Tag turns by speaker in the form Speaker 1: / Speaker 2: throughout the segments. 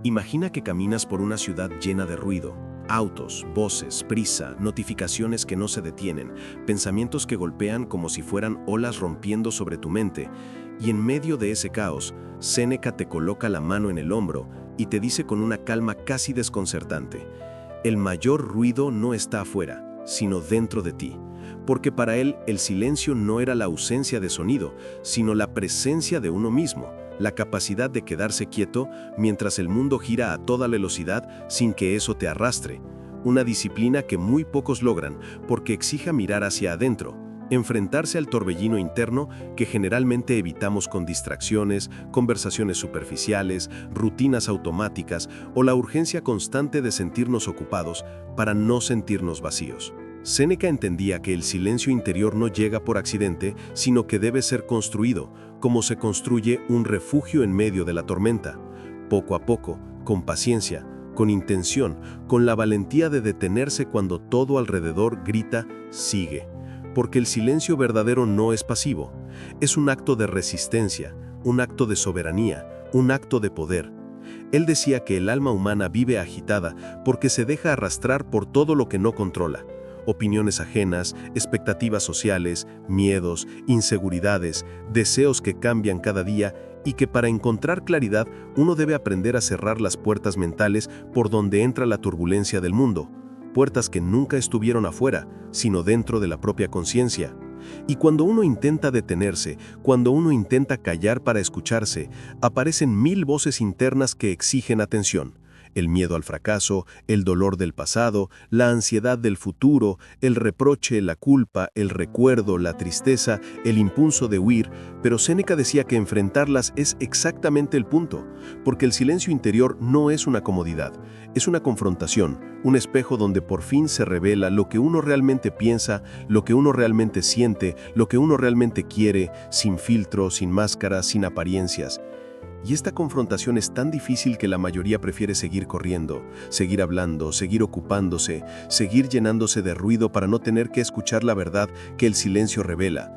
Speaker 1: Imagina que caminas por una ciudad llena de ruido. Autos, voces, prisa, notificaciones que no se detienen, pensamientos que golpean como si fueran olas rompiendo sobre tu mente. Y en medio de ese caos, Séneca te coloca la mano en el hombro y te dice con una calma casi desconcertante: el mayor ruido no está afuera, sino dentro de ti. Porque para él el silencio no era la ausencia de sonido, sino la presencia de uno mismo, la capacidad de quedarse quieto mientras el mundo gira a toda velocidad sin que eso te arrastre. Una disciplina que muy pocos logran porque exige mirar hacia adentro, enfrentarse al torbellino interno que generalmente evitamos con distracciones, conversaciones superficiales, rutinas automáticas o la urgencia constante de sentirnos ocupados para no sentirnos vacíos. Séneca entendía que el silencio interior no llega por accidente, sino que debe ser construido, como se construye un refugio en medio de la tormenta, poco a poco, con paciencia, con intención, con la valentía de detenerse cuando todo alrededor grita «sigue». Porque el silencio verdadero no es pasivo, es un acto de resistencia, un acto de soberanía, un acto de poder. Él decía que el alma humana vive agitada porque se deja arrastrar por todo lo que no controla. Opiniones ajenas, expectativas sociales, miedos, inseguridades, deseos que cambian cada día y que para encontrar claridad uno debe aprender a cerrar las puertas mentales por donde entra la turbulencia del mundo, puertas que nunca estuvieron afuera, sino dentro de la propia conciencia. Y cuando uno intenta detenerse, cuando uno intenta callar para escucharse, aparecen 1000 voces internas que exigen atención. El miedo al fracaso, el dolor del pasado, la ansiedad del futuro, el reproche, la culpa, el recuerdo, la tristeza, el impulso de huir, pero Séneca decía que enfrentarlas es exactamente el punto, porque el silencio interior no es una comodidad, es una confrontación, un espejo donde por fin se revela lo que uno realmente piensa, lo que uno realmente siente, lo que uno realmente quiere, sin filtro, sin máscaras, sin apariencias. Y esta confrontación es tan difícil que la mayoría prefiere seguir corriendo, seguir hablando, seguir ocupándose, seguir llenándose de ruido para no tener que escuchar la verdad que el silencio revela.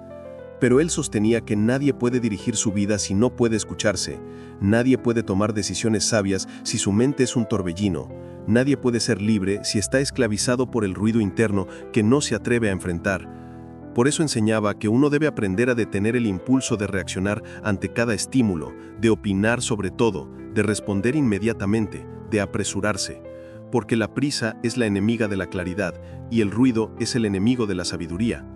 Speaker 1: Pero él sostenía que nadie puede dirigir su vida si no puede escucharse, nadie puede tomar decisiones sabias si su mente es un torbellino, nadie puede ser libre si está esclavizado por el ruido interno que no se atreve a enfrentar. Por eso enseñaba que uno debe aprender a detener el impulso de reaccionar ante cada estímulo, de opinar sobre todo, de responder inmediatamente, de apresurarse, porque la prisa es la enemiga de la claridad y el ruido es el enemigo de la sabiduría.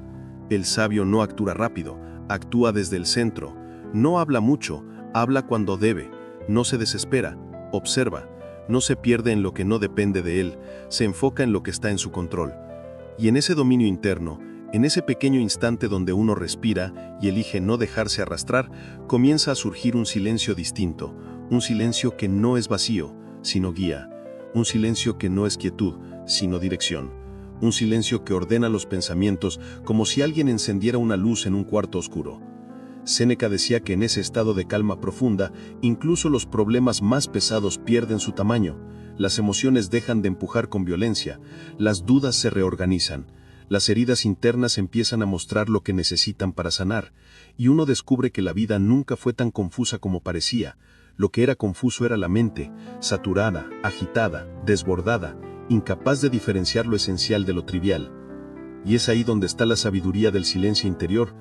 Speaker 1: El sabio no actúa rápido, actúa desde el centro, no habla mucho, habla cuando debe, no se desespera, observa, no se pierde en lo que no depende de él, se enfoca en lo que está en su control. Y en ese dominio interno, en ese pequeño instante donde uno respira y elige no dejarse arrastrar, comienza a surgir un silencio distinto, un silencio que no es vacío, sino guía, un silencio que no es quietud, sino dirección, un silencio que ordena los pensamientos como si alguien encendiera una luz en un cuarto oscuro. Séneca decía que en ese estado de calma profunda, incluso los problemas más pesados pierden su tamaño, las emociones dejan de empujar con violencia, las dudas se reorganizan, las heridas internas empiezan a mostrar lo que necesitan para sanar, y uno descubre que la vida nunca fue tan confusa como parecía. Lo que era confuso era la mente, saturada, agitada, desbordada, incapaz de diferenciar lo esencial de lo trivial. Y es ahí donde está la sabiduría del silencio interior,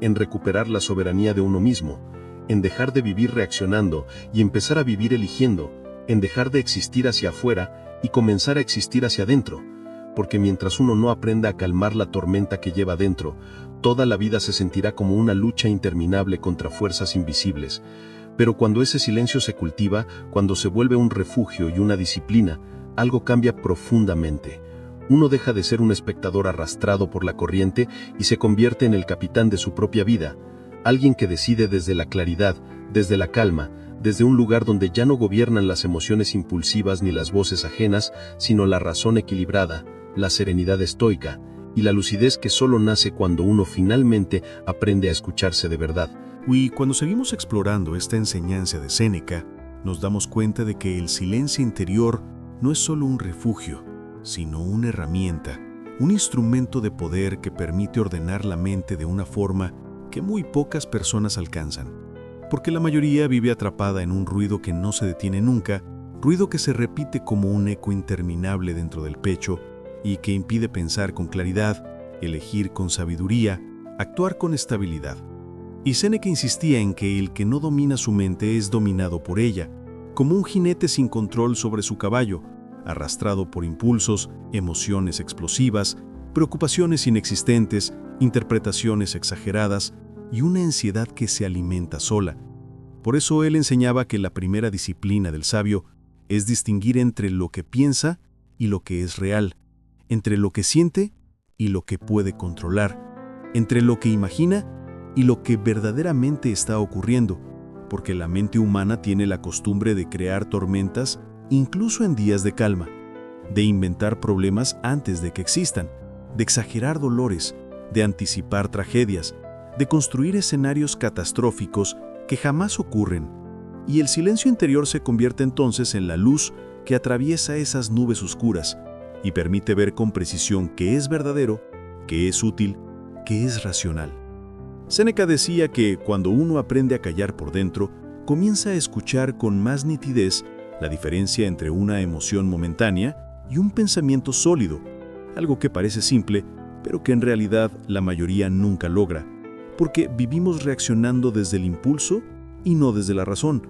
Speaker 1: en recuperar la soberanía de uno mismo, en dejar de vivir reaccionando y empezar a vivir eligiendo, en dejar de existir hacia afuera y comenzar a existir hacia adentro. Porque mientras uno no aprenda a calmar la tormenta que lleva dentro, toda la vida se sentirá como una lucha interminable contra fuerzas invisibles. Pero cuando ese silencio se cultiva, cuando se vuelve un refugio y una disciplina, algo cambia profundamente. Uno deja de ser un espectador arrastrado por la corriente y se convierte en el capitán de su propia vida, alguien que decide desde la claridad, desde la calma, desde un lugar donde ya no gobiernan las emociones impulsivas ni las voces ajenas, sino la razón equilibrada, la serenidad estoica y la lucidez que solo nace cuando uno finalmente aprende a escucharse de verdad.
Speaker 2: Y cuando seguimos explorando esta enseñanza de Séneca, nos damos cuenta de que el silencio interior no es solo un refugio, sino una herramienta, un instrumento de poder que permite ordenar la mente de una forma que muy pocas personas alcanzan, porque la mayoría vive atrapada en un ruido que no se detiene nunca ruido que se repite como un eco interminable dentro del pecho y que impide pensar con claridad, elegir con sabiduría, actuar con estabilidad. Y Séneca insistía en que el que no domina su mente es dominado por ella, como un jinete sin control sobre su caballo, arrastrado por impulsos, emociones explosivas, preocupaciones inexistentes, interpretaciones exageradas y una ansiedad que se alimenta sola. Por eso él enseñaba que la primera disciplina del sabio es distinguir entre lo que piensa y lo que es real, entre lo que siente y lo que puede controlar, entre lo que imagina y lo que verdaderamente está ocurriendo, porque la mente humana tiene la costumbre de crear tormentas incluso en días de calma, de inventar problemas antes de que existan, de exagerar dolores, de anticipar tragedias, de construir escenarios catastróficos que jamás ocurren, y el silencio interior se convierte entonces en la luz que atraviesa esas nubes oscuras y permite ver con precisión qué es verdadero, qué es útil, qué es racional. Séneca decía que cuando uno aprende a callar por dentro, comienza a escuchar con más nitidez la diferencia entre una emoción momentánea y un pensamiento sólido, algo que parece simple, pero que en realidad la mayoría nunca logra, porque vivimos reaccionando desde el impulso y no desde la razón.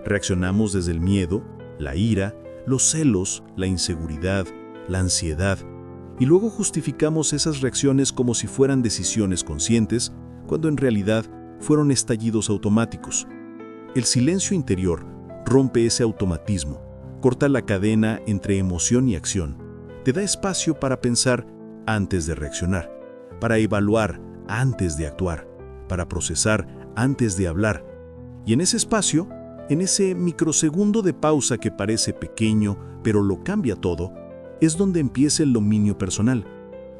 Speaker 2: Reaccionamos desde el miedo, la ira, los celos, la inseguridad, la ansiedad, y luego justificamos esas reacciones como si fueran decisiones conscientes, cuando en realidad fueron estallidos automáticos. El silencio interior rompe ese automatismo, corta la cadena entre emoción y acción, te da espacio para pensar antes de reaccionar, para evaluar antes de actuar, para procesar antes de hablar. Y en ese espacio, en ese microsegundo de pausa que parece pequeño, pero lo cambia todo, es donde empieza el dominio personal.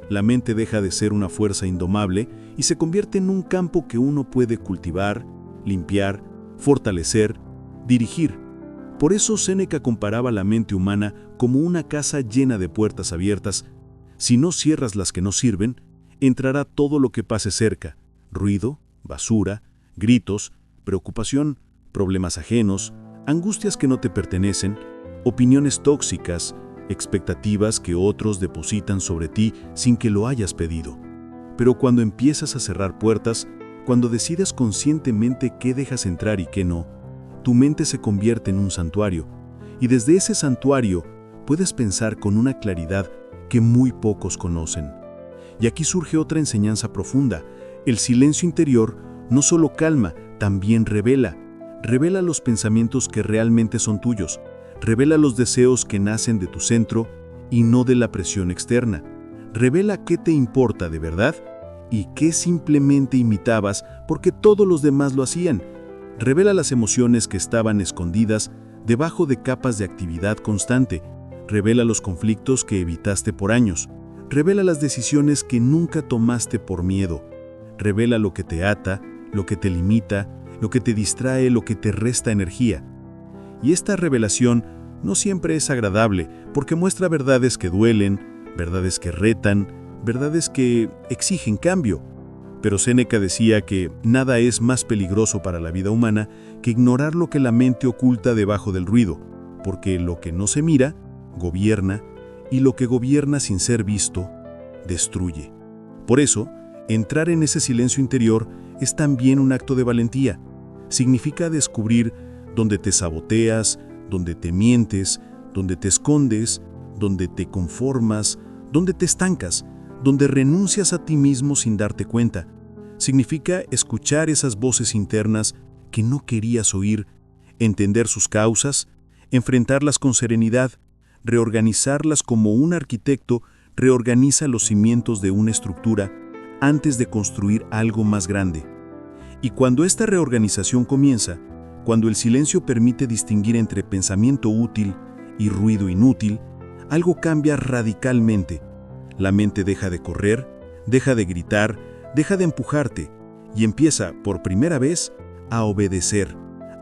Speaker 2: La mente deja de ser una fuerza indomable y se convierte en un campo que uno puede cultivar, limpiar, fortalecer, dirigir. Por eso Séneca comparaba la mente humana como una casa llena de puertas abiertas. Si no cierras las que no sirven, entrará todo lo que pase cerca: ruido, basura, gritos, preocupación, problemas ajenos, angustias que no te pertenecen, opiniones tóxicas, expectativas que otros depositan sobre ti sin que lo hayas pedido. Pero cuando empiezas a cerrar puertas, cuando decides conscientemente qué dejas entrar y qué no, tu mente se convierte en un santuario, y desde ese santuario puedes pensar con una claridad que muy pocos conocen. Y aquí surge otra enseñanza profunda: el silencio interior no solo calma, también revela los pensamientos que realmente son tuyos, revela los deseos que nacen de tu centro y no de la presión externa, revela qué te importa de verdad y qué simplemente imitabas porque todos los demás lo hacían, revela las emociones que estaban escondidas debajo de capas de actividad constante, revela los conflictos que evitaste por años, revela las decisiones que nunca tomaste por miedo, revela lo que te ata, lo que te limita, lo que te distrae, lo que te resta energía. Y esta revelación no siempre es agradable, porque muestra verdades que duelen, verdades que retan, verdades que exigen cambio. Pero Séneca decía que nada es más peligroso para la vida humana que ignorar lo que la mente oculta debajo del ruido, porque lo que no se mira, gobierna, y lo que gobierna sin ser visto, destruye. Por eso, entrar en ese silencio interior es también un acto de valentía. Significa descubrir dónde te saboteas, dónde te mientes, dónde te escondes, dónde te conformas, dónde te estancas, donde renuncias a ti mismo sin darte cuenta. Significa escuchar esas voces internas que no querías oír, entender sus causas, enfrentarlas con serenidad, reorganizarlas como un arquitecto reorganiza los cimientos de una estructura antes de construir algo más grande. Y cuando esta reorganización comienza, cuando el silencio permite distinguir entre pensamiento útil y ruido inútil, algo cambia radicalmente. La mente deja de correr, deja de gritar, deja de empujarte y empieza, por primera vez, a obedecer,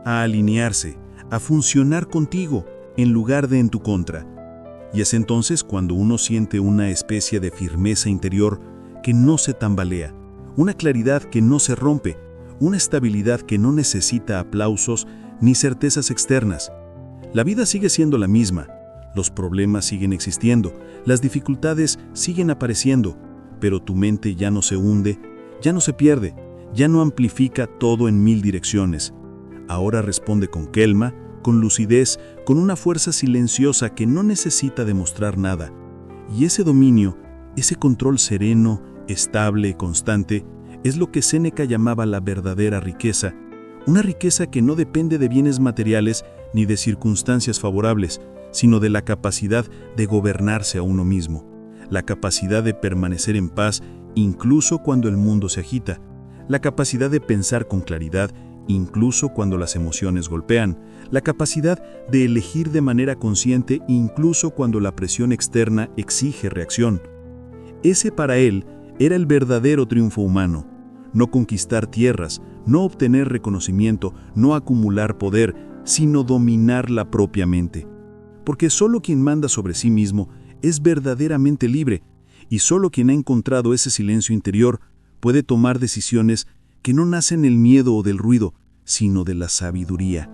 Speaker 2: a alinearse, a funcionar contigo en lugar de en tu contra. Y es entonces cuando uno siente una especie de firmeza interior que no se tambalea, una claridad que no se rompe, una estabilidad que no necesita aplausos ni certezas externas. La vida sigue siendo la misma, los problemas siguen existiendo, las dificultades siguen apareciendo, pero tu mente ya no se hunde, ya no se pierde, ya no amplifica todo en 1000 direcciones. Ahora responde con calma, con lucidez, con una fuerza silenciosa que no necesita demostrar nada. Y ese dominio, ese control sereno, estable, constante, es lo que Séneca llamaba la verdadera riqueza, una riqueza que no depende de bienes materiales ni de circunstancias favorables, sino de la capacidad de gobernarse a uno mismo, la capacidad de permanecer en paz incluso cuando el mundo se agita, la capacidad de pensar con claridad incluso cuando las emociones golpean, la capacidad de elegir de manera consciente incluso cuando la presión externa exige reacción. Ese para él era el verdadero triunfo humano, no conquistar tierras, no obtener reconocimiento, no acumular poder, sino dominar la propia mente. Porque solo quien manda sobre sí mismo es verdaderamente libre, y solo quien ha encontrado ese silencio interior puede tomar decisiones que no nacen del miedo o del ruido, sino de la sabiduría.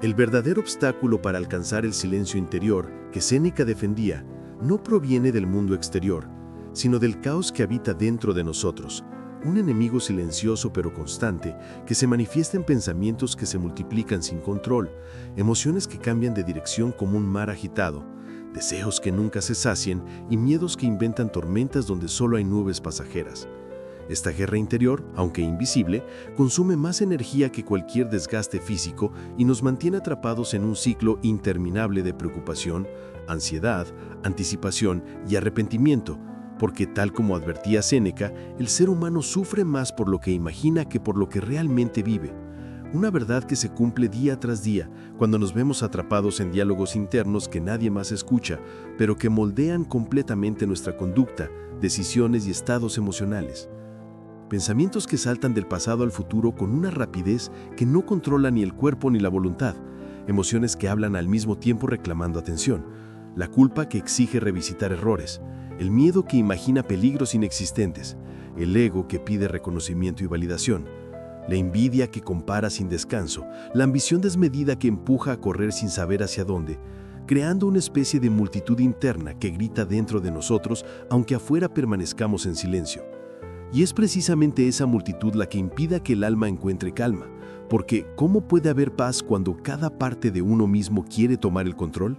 Speaker 1: El verdadero obstáculo para alcanzar el silencio interior que Séneca defendía no proviene del mundo exterior, sino del caos que habita dentro de nosotros, un enemigo silencioso pero constante que se manifiesta en pensamientos que se multiplican sin control, emociones que cambian de dirección como un mar agitado, deseos que nunca se sacien y miedos que inventan tormentas donde solo hay nubes pasajeras. Esta guerra interior, aunque invisible, consume más energía que cualquier desgaste físico y nos mantiene atrapados en un ciclo interminable de preocupación, ansiedad, anticipación y arrepentimiento, porque tal como advertía Séneca, el ser humano sufre más por lo que imagina que por lo que realmente vive. Una verdad que se cumple día tras día, cuando nos vemos atrapados en diálogos internos que nadie más escucha, pero que moldean completamente nuestra conducta, decisiones y estados emocionales. Pensamientos que saltan del pasado al futuro con una rapidez que no controla ni el cuerpo ni la voluntad, emociones que hablan al mismo tiempo reclamando atención, la culpa que exige revisitar errores, el miedo que imagina peligros inexistentes, el ego que pide reconocimiento y validación, la envidia que compara sin descanso, la ambición desmedida que empuja a correr sin saber hacia dónde, creando una especie de multitud interna que grita dentro de nosotros aunque afuera permanezcamos en silencio. Y es precisamente esa multitud la que impide que el alma encuentre calma, porque ¿cómo puede haber paz cuando cada parte de uno mismo quiere tomar el control?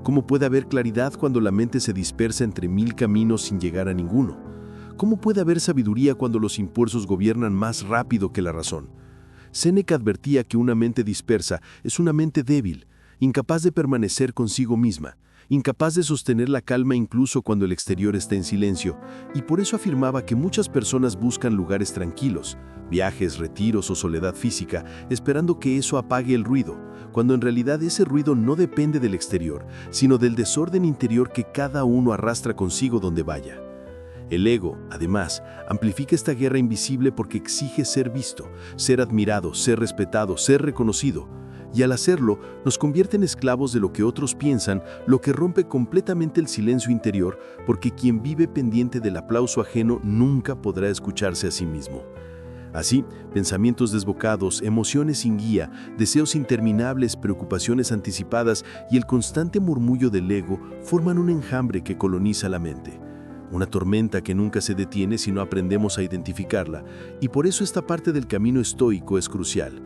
Speaker 1: ¿Cómo puede haber claridad cuando la mente se dispersa entre 1000 caminos sin llegar a ninguno? ¿Cómo puede haber sabiduría cuando los impulsos gobiernan más rápido que la razón? Séneca advertía que una mente dispersa es una mente débil, incapaz de permanecer consigo misma, incapaz de sostener la calma incluso cuando el exterior está en silencio, y por eso afirmaba que muchas personas buscan lugares tranquilos, viajes, retiros o soledad física, esperando que eso apague el ruido, cuando en realidad ese ruido no depende del exterior, sino del desorden interior que cada uno arrastra consigo donde vaya. El ego, además, amplifica esta guerra invisible porque exige ser visto, ser admirado, ser respetado, ser reconocido, y al hacerlo nos convierte en esclavos de lo que otros piensan, lo que rompe completamente el silencio interior, porque quien vive pendiente del aplauso ajeno nunca podrá escucharse a sí mismo. Así, pensamientos desbocados, emociones sin guía, deseos interminables, preocupaciones anticipadas y el constante murmullo del ego forman un enjambre que coloniza la mente. Una tormenta que nunca se detiene si no aprendemos a identificarla, y por eso esta parte del camino estoico es crucial.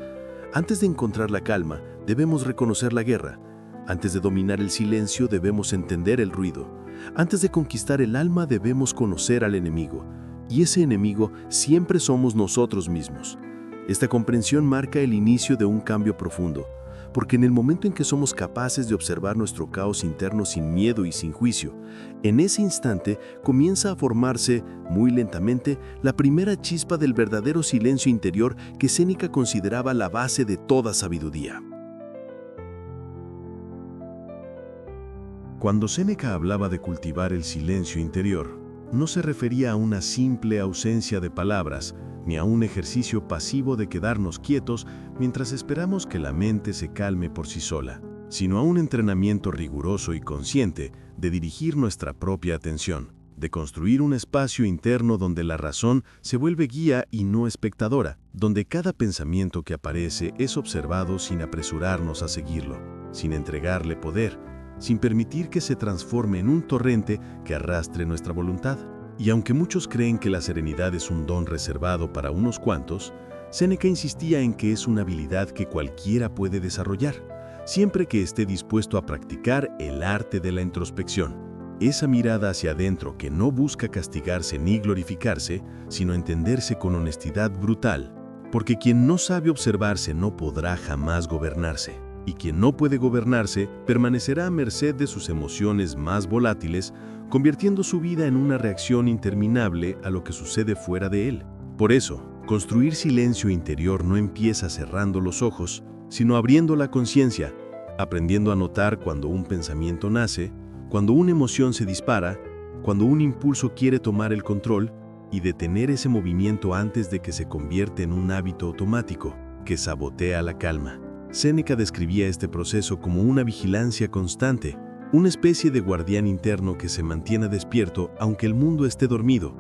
Speaker 1: Antes de encontrar la calma, debemos reconocer la guerra. Antes de dominar el silencio, debemos entender el ruido. Antes de conquistar el alma, debemos conocer al enemigo. Y ese enemigo siempre somos nosotros mismos. Esta comprensión marca el inicio de un cambio profundo, porque en el momento en que somos capaces de observar nuestro caos interno sin miedo y sin juicio, en ese instante comienza a formarse, muy lentamente, la primera chispa del verdadero silencio interior que Séneca consideraba la base de toda sabiduría. Cuando Séneca hablaba de cultivar el silencio interior, no se refería a una simple ausencia de palabras, ni a un ejercicio pasivo de quedarnos quietos mientras esperamos que la mente se calme por sí sola, sino a un entrenamiento riguroso y consciente de dirigir nuestra propia atención, de construir un espacio interno donde la razón se vuelve guía y no espectadora, donde cada pensamiento que aparece es observado sin apresurarnos a seguirlo, sin entregarle poder, sin permitir que se transforme en un torrente que arrastre nuestra voluntad. Y aunque muchos creen que la serenidad es un don reservado para unos cuantos, Séneca insistía en que es una habilidad que cualquiera puede desarrollar, siempre que esté dispuesto a practicar el arte de la introspección. Esa mirada hacia adentro que no busca castigarse ni glorificarse, sino entenderse con honestidad brutal, porque quien no sabe observarse no podrá jamás gobernarse, y quien no puede gobernarse permanecerá a merced de sus emociones más volátiles, convirtiendo su vida en una reacción interminable a lo que sucede fuera de él. Por eso, construir silencio interior no empieza cerrando los ojos, sino abriendo la conciencia, aprendiendo a notar cuando un pensamiento nace, cuando una emoción se dispara, cuando un impulso quiere tomar el control y detener ese movimiento antes de que se convierta en un hábito automático que sabotea la calma. Séneca describía este proceso como una vigilancia constante, una especie de guardián interno que se mantiene despierto aunque el mundo esté dormido,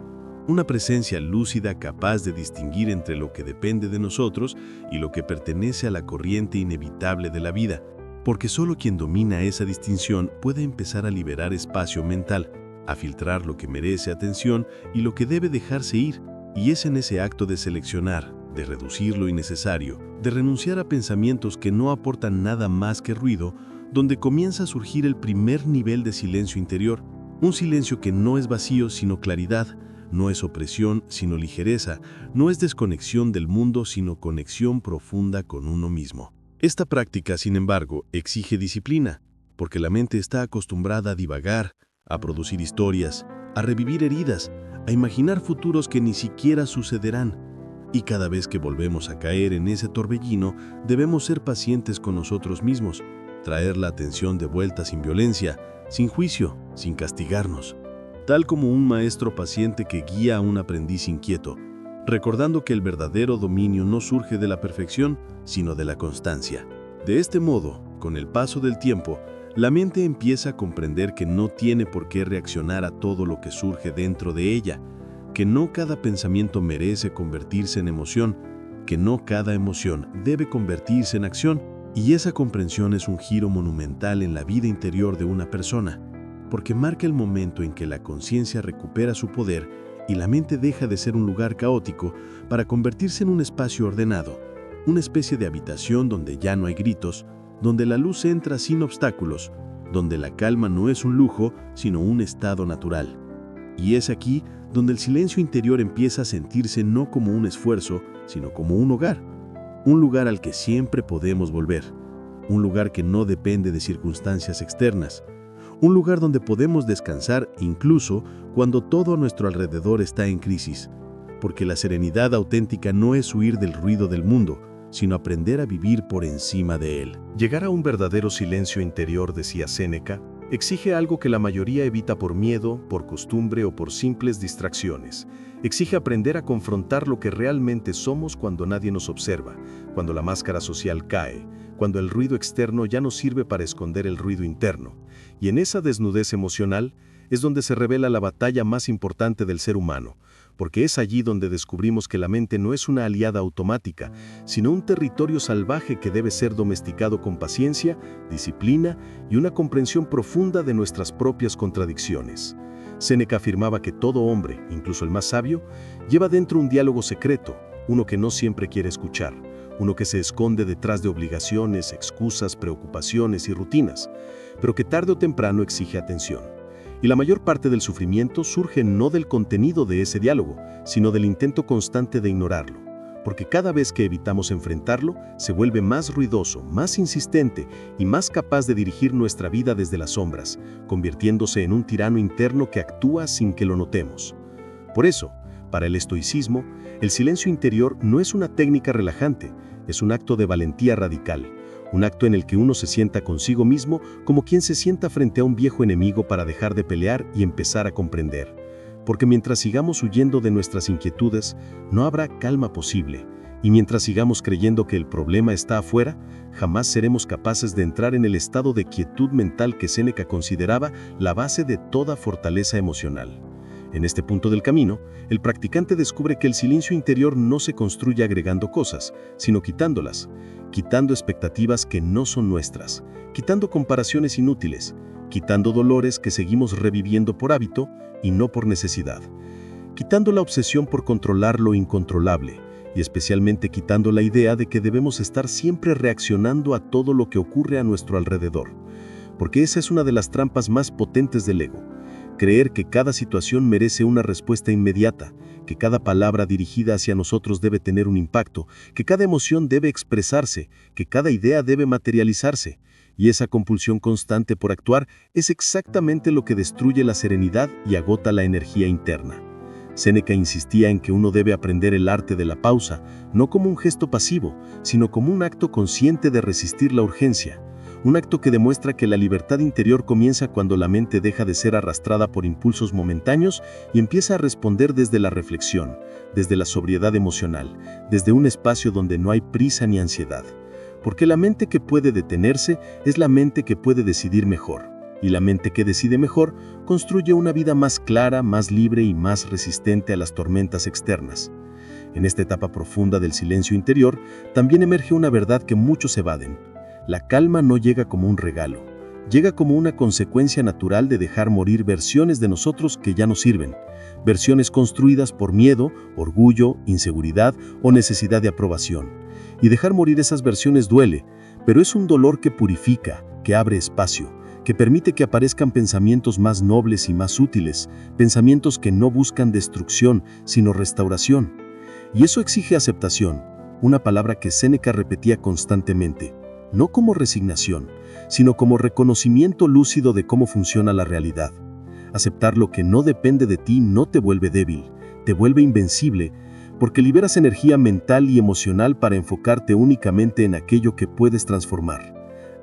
Speaker 1: una presencia lúcida capaz de distinguir entre lo que depende de nosotros y lo que pertenece a la corriente inevitable de la vida, porque solo quien domina esa distinción puede empezar a liberar espacio mental, a filtrar lo que merece atención y lo que debe dejarse ir, y es en ese acto de seleccionar, de reducir lo innecesario, de renunciar a pensamientos que no aportan nada más que ruido, donde comienza a surgir el primer nivel de silencio interior, un silencio que no es vacío sino claridad, no es opresión sino ligereza, no es desconexión del mundo sino conexión profunda con uno mismo. Esta práctica, sin embargo, exige disciplina, porque la mente está acostumbrada a divagar, a producir historias, a revivir heridas, a imaginar futuros que ni siquiera sucederán. Y cada vez que volvemos a caer en ese torbellino, debemos ser pacientes con nosotros mismos, traer la atención de vuelta sin violencia, sin juicio, sin castigarnos, tal como un maestro paciente que guía a un aprendiz inquieto, recordando que el verdadero dominio no surge de la perfección, sino de la constancia. De este modo, con el paso del tiempo, la mente empieza a comprender que no tiene por qué reaccionar a todo lo que surge dentro de ella, que no cada pensamiento merece convertirse en emoción, que no cada emoción debe convertirse en acción, y esa comprensión es un giro monumental en la vida interior de una persona, porque marca el momento en que la conciencia recupera su poder y la mente deja de ser un lugar caótico para convertirse en un espacio ordenado, una especie de habitación donde ya no hay gritos, donde la luz entra sin obstáculos, donde la calma no es un lujo, sino un estado natural. Y es aquí donde el silencio interior empieza a sentirse no como un esfuerzo, sino como un hogar, un lugar al que siempre podemos volver, un lugar que no depende de circunstancias externas, un lugar donde podemos descansar incluso cuando todo a nuestro alrededor está en crisis, porque la serenidad auténtica no es huir del ruido del mundo, sino aprender a vivir por encima de él.
Speaker 2: Llegar a un verdadero silencio interior, decía Séneca, exige algo que la mayoría evita por miedo, por costumbre o por simples distracciones. Exige aprender a confrontar lo que realmente somos cuando nadie nos observa, cuando la máscara social cae, cuando el ruido externo ya no sirve para esconder el ruido interno. Y en esa desnudez emocional es donde se revela la batalla más importante del ser humano, porque es allí donde descubrimos que la mente no es una aliada automática, sino un territorio salvaje que debe ser domesticado con paciencia, disciplina y una comprensión profunda de nuestras propias contradicciones. Séneca afirmaba que todo hombre, incluso el más sabio, lleva dentro un diálogo secreto, uno que no siempre quiere escuchar, uno que se esconde detrás de obligaciones, excusas, preocupaciones y rutinas, pero que tarde o temprano exige atención. Y la mayor parte del sufrimiento surge no del contenido de ese diálogo, sino del intento constante de ignorarlo, porque cada vez que evitamos enfrentarlo, se vuelve más ruidoso, más insistente y más capaz de dirigir nuestra vida desde las sombras, convirtiéndose en un tirano interno que actúa sin que lo notemos. Por eso, para el estoicismo, el silencio interior no es una técnica relajante, es un acto de valentía radical, un acto en el que uno se sienta consigo mismo como quien se sienta frente a un viejo enemigo para dejar de pelear y empezar a comprender. Porque mientras sigamos huyendo de nuestras inquietudes, no habrá calma posible, y mientras sigamos creyendo que el problema está afuera, jamás seremos capaces de entrar en el estado de quietud mental que Séneca consideraba la base de toda fortaleza emocional.
Speaker 1: En este punto del camino, el practicante descubre que el silencio interior no se construye agregando cosas, sino quitándolas, quitando expectativas que no son nuestras, quitando comparaciones inútiles, quitando dolores que seguimos reviviendo por hábito y no por necesidad, quitando la obsesión por controlar lo incontrolable y especialmente quitando la idea de que debemos estar siempre reaccionando a todo lo que ocurre a nuestro alrededor, porque esa es una de las trampas más potentes del ego. Creer que cada situación merece una respuesta inmediata, que cada palabra dirigida hacia nosotros debe tener un impacto, que cada emoción debe expresarse, que cada idea debe materializarse. Y esa compulsión constante por actuar es exactamente lo que destruye la serenidad y agota la energía interna. Séneca insistía en que uno debe aprender el arte de la pausa, no como un gesto pasivo, sino como un acto consciente de resistir la urgencia. Un acto que demuestra que la libertad interior comienza cuando la mente deja de ser arrastrada por impulsos momentáneos y empieza a responder desde la reflexión, desde la sobriedad emocional, desde un espacio donde no hay prisa ni ansiedad. Porque la mente que puede detenerse es la mente que puede decidir mejor, y la mente que decide mejor construye una vida más clara, más libre y más resistente a las tormentas externas. En esta etapa profunda del silencio interior, también emerge una verdad que muchos evaden. La calma no llega como un regalo, llega como una consecuencia natural de dejar morir versiones de nosotros que ya no sirven, versiones construidas por miedo, orgullo, inseguridad o necesidad de aprobación. Y dejar morir esas versiones duele, pero es un dolor que purifica, que abre espacio, que permite que aparezcan pensamientos más nobles y más útiles, pensamientos que no buscan destrucción, sino restauración. Y eso exige aceptación, una palabra que Séneca repetía constantemente. No como resignación, sino como reconocimiento lúcido de cómo funciona la realidad. Aceptar lo que no depende de ti no te vuelve débil, te vuelve invencible, porque liberas energía mental y emocional para enfocarte únicamente en aquello que puedes transformar.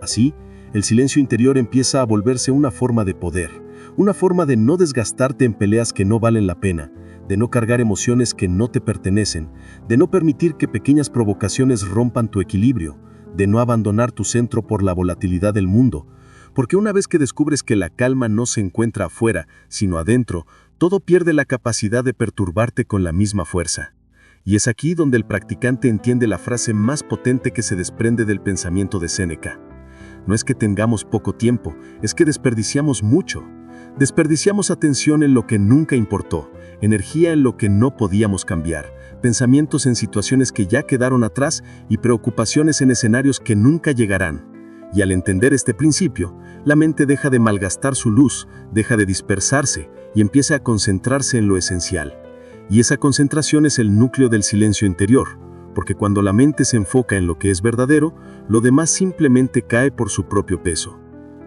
Speaker 1: Así, el silencio interior empieza a volverse una forma de poder, una forma de no desgastarte en peleas que no valen la pena, de no cargar emociones que no te pertenecen, de no permitir que pequeñas provocaciones rompan tu equilibrio, de no abandonar tu centro por la volatilidad del mundo, porque una vez que descubres que la calma no se encuentra afuera, sino adentro, todo pierde la capacidad de perturbarte con la misma fuerza. Y es aquí donde el practicante entiende la frase más potente que se desprende del pensamiento de Séneca. No es que tengamos poco tiempo, es que desperdiciamos mucho. Desperdiciamos atención en lo que nunca importó, energía en lo que no podíamos cambiar, pensamientos en situaciones que ya quedaron atrás y preocupaciones en escenarios que nunca llegarán. Y al entender este principio, la mente deja de malgastar su luz, deja de dispersarse y empieza a concentrarse en lo esencial. Y esa concentración es el núcleo del silencio interior, porque cuando la mente se enfoca en lo que es verdadero, lo demás simplemente cae por su propio peso.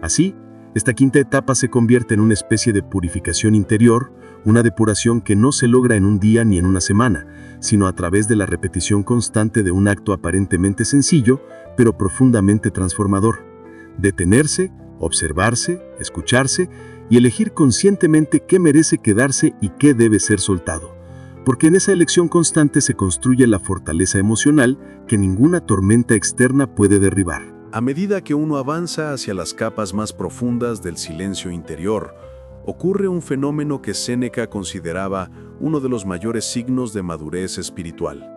Speaker 1: Así, esta quinta etapa se convierte en una especie de purificación interior, una depuración que no se logra en un día ni en una semana, sino a través de la repetición constante de un acto aparentemente sencillo, pero profundamente transformador. Detenerse, observarse, escucharse y elegir conscientemente qué merece quedarse y qué debe ser soltado. Porque en esa elección constante se construye la fortaleza emocional que ninguna tormenta externa puede derribar.
Speaker 2: A medida que uno avanza hacia las capas más profundas del silencio interior, ocurre un fenómeno que Séneca consideraba uno de los mayores signos de madurez espiritual: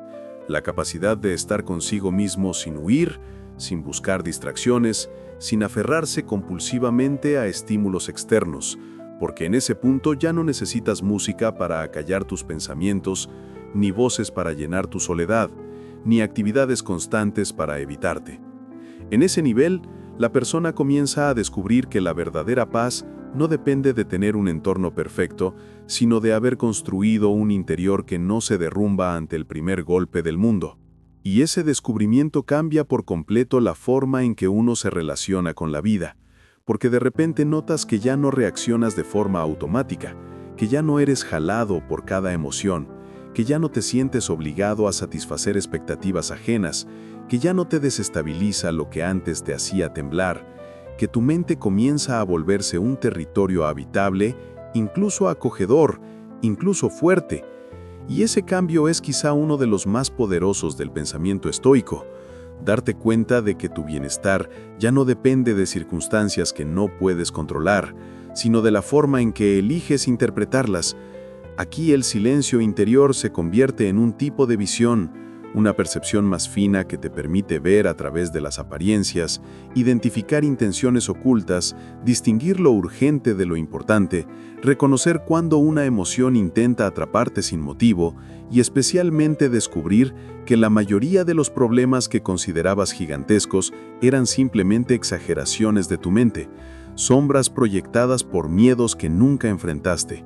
Speaker 2: la capacidad de estar consigo mismo sin huir, sin buscar distracciones, sin aferrarse compulsivamente a estímulos externos, porque en ese punto ya no necesitas música para acallar tus pensamientos, ni voces para llenar tu soledad, ni actividades constantes para evitarte. En ese nivel, la persona comienza a descubrir que la verdadera paz no depende de tener un entorno perfecto, sino de haber construido un interior que no se derrumba ante el primer golpe del mundo. Y ese descubrimiento cambia por completo la forma en que uno se relaciona con la vida, porque de repente notas que ya no reaccionas de forma automática, que ya no eres jalado por cada emoción, que ya no te sientes obligado a satisfacer expectativas ajenas, que ya no te desestabiliza lo que antes te hacía temblar, que tu mente comienza a volverse un territorio habitable, incluso acogedor, incluso fuerte. Y ese cambio es quizá uno de los más poderosos del pensamiento estoico: darte cuenta de que tu bienestar ya no depende de circunstancias que no puedes controlar, sino de la forma en que eliges interpretarlas,
Speaker 3: Aquí el silencio interior se convierte en un tipo de visión, una percepción más fina que te permite ver a través de las apariencias, identificar intenciones ocultas, distinguir lo urgente de lo importante, reconocer cuando una emoción intenta atraparte sin motivo y especialmente descubrir que la mayoría de los problemas que considerabas gigantescos eran simplemente exageraciones de tu mente, sombras proyectadas por miedos que nunca enfrentaste.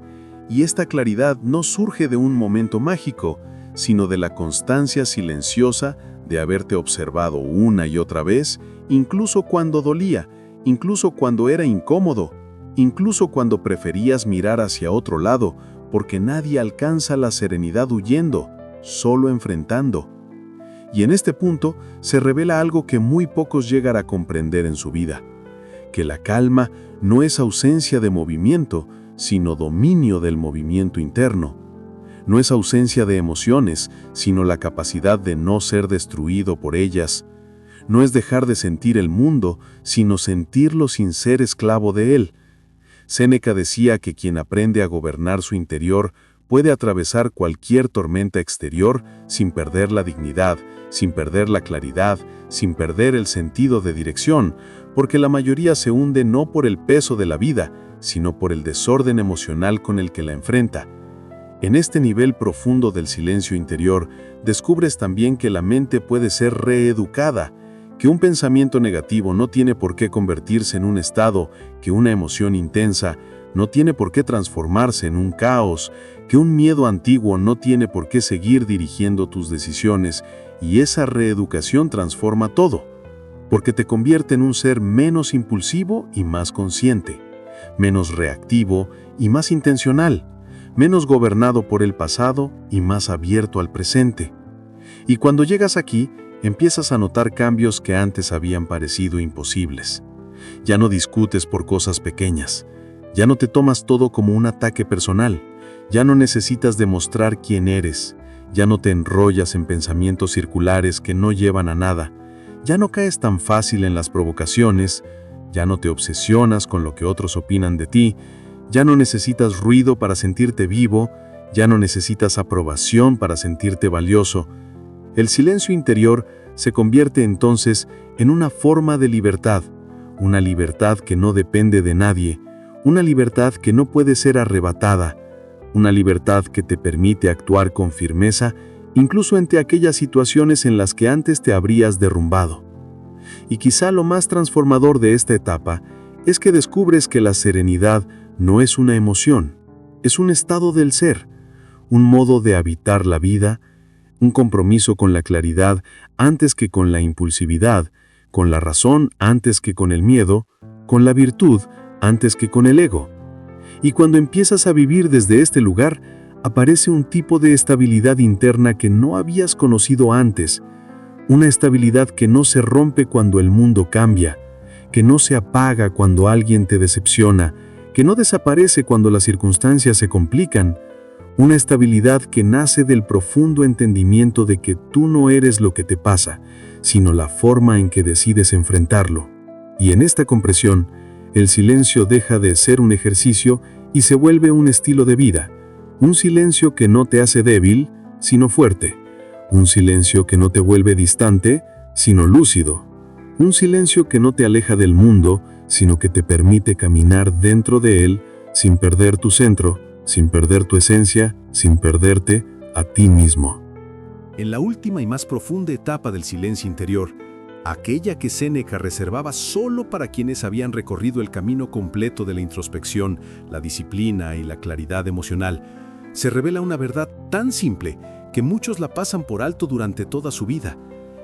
Speaker 3: Y esta claridad no surge de un momento mágico, sino de la constancia silenciosa de haberte observado una y otra vez, incluso cuando dolía, incluso cuando era incómodo, incluso cuando preferías mirar hacia otro lado, porque nadie alcanza la serenidad huyendo, solo enfrentando. Y en este punto se revela algo que muy pocos llegan a comprender en su vida, que la calma no es ausencia de movimiento, sino dominio del movimiento interno. No es ausencia de emociones, sino la capacidad de no ser destruido por ellas. No es dejar de sentir el mundo, sino sentirlo sin ser esclavo de él. Séneca decía que quien aprende a gobernar su interior puede atravesar cualquier tormenta exterior sin perder la dignidad, sin perder la claridad, sin perder el sentido de dirección, porque la mayoría se hunde no por el peso de la vida, sino por el desorden emocional con el que la enfrenta. En este nivel profundo del silencio interior, descubres también que la mente puede ser reeducada, que un pensamiento negativo no tiene por qué convertirse en un estado, que una emoción intensa no tiene por qué transformarse en un caos, que un miedo antiguo no tiene por qué seguir dirigiendo tus decisiones, y esa reeducación transforma todo, porque te convierte en un ser menos impulsivo y más consciente, menos reactivo y más intencional, menos gobernado por el pasado y más abierto al presente. Y cuando llegas aquí, empiezas a notar cambios que antes habían parecido imposibles. Ya no discutes por cosas pequeñas, ya no te tomas todo como un ataque personal, ya no necesitas demostrar quién eres, ya no te enrollas en pensamientos circulares que no llevan a nada, ya no caes tan fácil en las provocaciones, ya no te obsesionas con lo que otros opinan de ti, ya no necesitas ruido para sentirte vivo, ya no necesitas aprobación para sentirte valioso. El silencio interior se convierte entonces en una forma de libertad, una libertad que no depende de nadie, una libertad que no puede ser arrebatada, una libertad que te permite actuar con firmeza incluso ante aquellas situaciones en las que antes te habrías derrumbado. Y quizá lo más transformador de esta etapa es que descubres que la serenidad no es una emoción, es un estado del ser, un modo de habitar la vida, un compromiso con la claridad antes que con la impulsividad, con la razón antes que con el miedo, con la virtud antes que con el ego. Y cuando empiezas a vivir desde este lugar, aparece un tipo de estabilidad interna que no habías conocido antes, una estabilidad que no se rompe cuando el mundo cambia, que no se apaga cuando alguien te decepciona, que no desaparece cuando las circunstancias se complican, una estabilidad que nace del profundo entendimiento de que tú no eres lo que te pasa, sino la forma en que decides enfrentarlo. Y en esta compresión, el silencio deja de ser un ejercicio y se vuelve un estilo de vida, un silencio que no te hace débil, sino fuerte, un silencio que no te vuelve distante, sino lúcido, un silencio que no te aleja del mundo, sino que te permite caminar dentro de él sin perder tu centro, sin perder tu esencia, sin perderte a ti mismo.
Speaker 1: En la última y más profunda etapa del silencio interior, aquella que Séneca reservaba solo para quienes habían recorrido el camino completo de la introspección, la disciplina y la claridad emocional, se revela una verdad tan simple que muchos la pasan por alto durante toda su vida,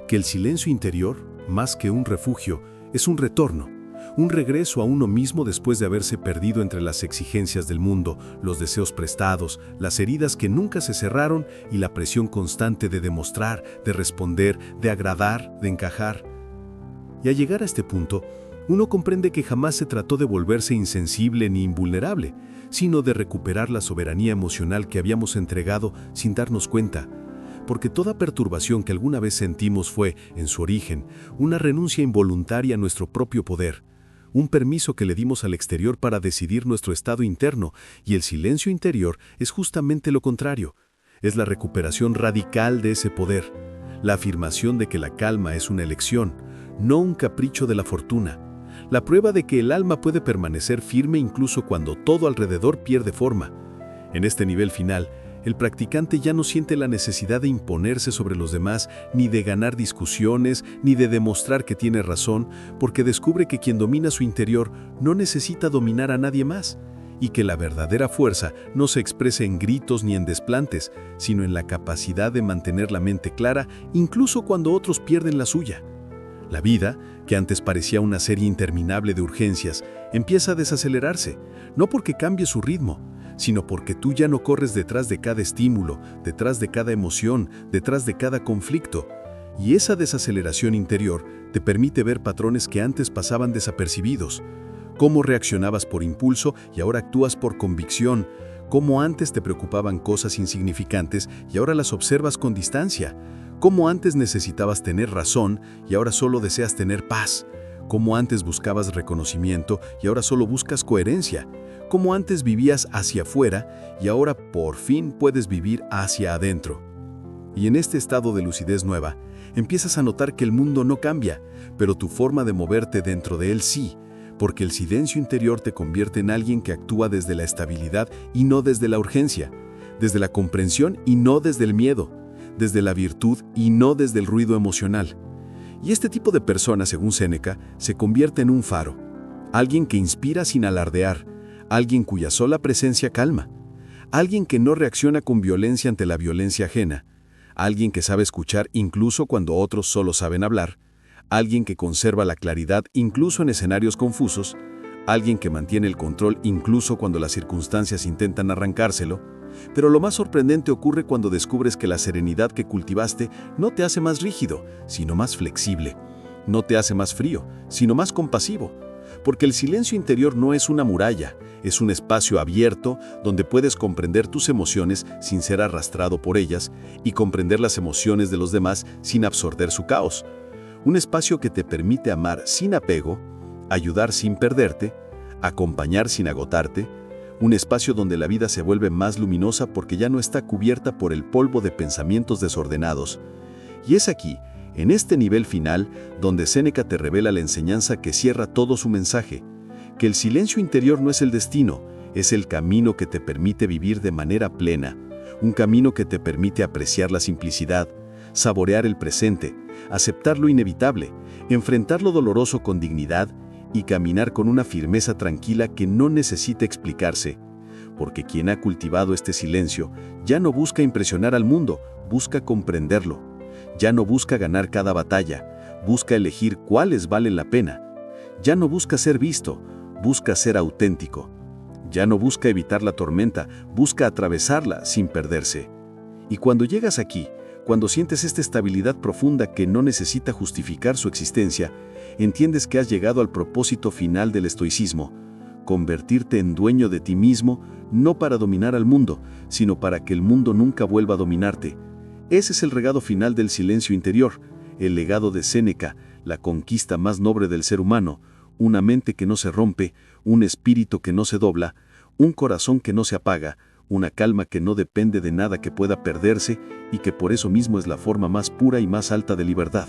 Speaker 1: que el silencio interior, más que un refugio, es un retorno, un regreso a uno mismo después de haberse perdido entre las exigencias del mundo, los deseos prestados, las heridas que nunca se cerraron y la presión constante de demostrar, de responder, de agradar, de encajar. Y al llegar a este punto, uno comprende que jamás se trató de volverse insensible ni invulnerable, sino de recuperar la soberanía emocional que habíamos entregado sin darnos cuenta, porque toda perturbación que alguna vez sentimos fue, en su origen, una renuncia involuntaria a nuestro propio poder,
Speaker 2: un permiso que le dimos al exterior para decidir nuestro estado interno, y el silencio interior es justamente lo contrario. Es la recuperación radical de ese poder, la afirmación de que la calma es una elección, no un capricho de la fortuna, la prueba de que el alma puede permanecer firme incluso cuando todo alrededor pierde forma. En este nivel final, el practicante ya no siente la necesidad de imponerse sobre los demás, ni de ganar discusiones, ni de demostrar que tiene razón, porque descubre que quien domina su interior no necesita dominar a nadie más, y que la verdadera fuerza no se expresa en gritos ni en desplantes, sino en la capacidad de mantener la mente clara incluso cuando otros pierden la suya. La vida, que antes parecía una serie interminable de urgencias, empieza a desacelerarse, no porque cambie su ritmo, sino porque tú ya no corres detrás de cada estímulo, detrás de cada emoción, detrás de cada conflicto. Y esa desaceleración interior te permite ver patrones que antes pasaban desapercibidos. Cómo reaccionabas por impulso y ahora actúas por convicción. Cómo antes te preocupaban cosas insignificantes y ahora las observas con distancia. Cómo antes necesitabas tener razón y ahora solo deseas tener paz. Cómo antes buscabas reconocimiento y ahora solo buscas coherencia. Cómo antes vivías hacia afuera y ahora por fin puedes vivir hacia adentro. Y en este estado de lucidez nueva, empiezas a notar que el mundo no cambia, pero tu forma de moverte dentro de él sí, porque el silencio interior te convierte en alguien que actúa desde la estabilidad y no desde la urgencia, desde la comprensión y no desde el miedo, desde la virtud y no desde el ruido emocional. Y este tipo de persona, según Séneca, se convierte en un faro, alguien que inspira sin alardear, alguien cuya sola presencia calma, alguien que no reacciona con violencia ante la violencia ajena, alguien que sabe escuchar incluso cuando otros solo saben hablar, alguien que conserva la claridad incluso en escenarios confusos, alguien que mantiene el control incluso cuando las circunstancias intentan arrancárselo. Pero lo más sorprendente ocurre cuando descubres que la serenidad que cultivaste no te hace más rígido, sino más flexible, no te hace más frío, sino más compasivo. Porque el silencio interior no es una muralla, es un espacio abierto donde puedes comprender tus emociones sin ser arrastrado por ellas y comprender las emociones de los demás sin absorber su caos. Un espacio que te permite amar sin apego, ayudar sin perderte, acompañar sin agotarte, un espacio donde la vida se vuelve más luminosa porque ya no está cubierta por el polvo de pensamientos desordenados. Y es aquí, en este nivel final, donde Séneca te revela la enseñanza que cierra todo su mensaje, que el silencio interior no es el destino, es el camino que te permite vivir de manera plena, un camino que te permite apreciar la simplicidad, saborear el presente, aceptar lo inevitable, enfrentar lo doloroso con dignidad y caminar con una firmeza tranquila que no necesita explicarse, porque quien ha cultivado este silencio ya no busca impresionar al mundo, busca comprenderlo. Ya no busca ganar cada batalla, busca elegir cuáles valen la pena. Ya no busca ser visto, busca ser auténtico. Ya no busca evitar la tormenta, busca atravesarla sin perderse. Y cuando llegas aquí, cuando sientes esta estabilidad profunda que no necesita justificar su existencia, entiendes que has llegado al propósito final del estoicismo, convertirte en dueño de ti mismo, no para dominar al mundo, sino para que el mundo nunca vuelva a dominarte. Ese es el legado final del silencio interior, el legado de Séneca, la conquista más noble del ser humano, una mente que no se rompe, un espíritu que no se dobla, un corazón que no se apaga, una calma que no depende de nada que pueda perderse y que por eso mismo es la forma más pura y más alta de libertad.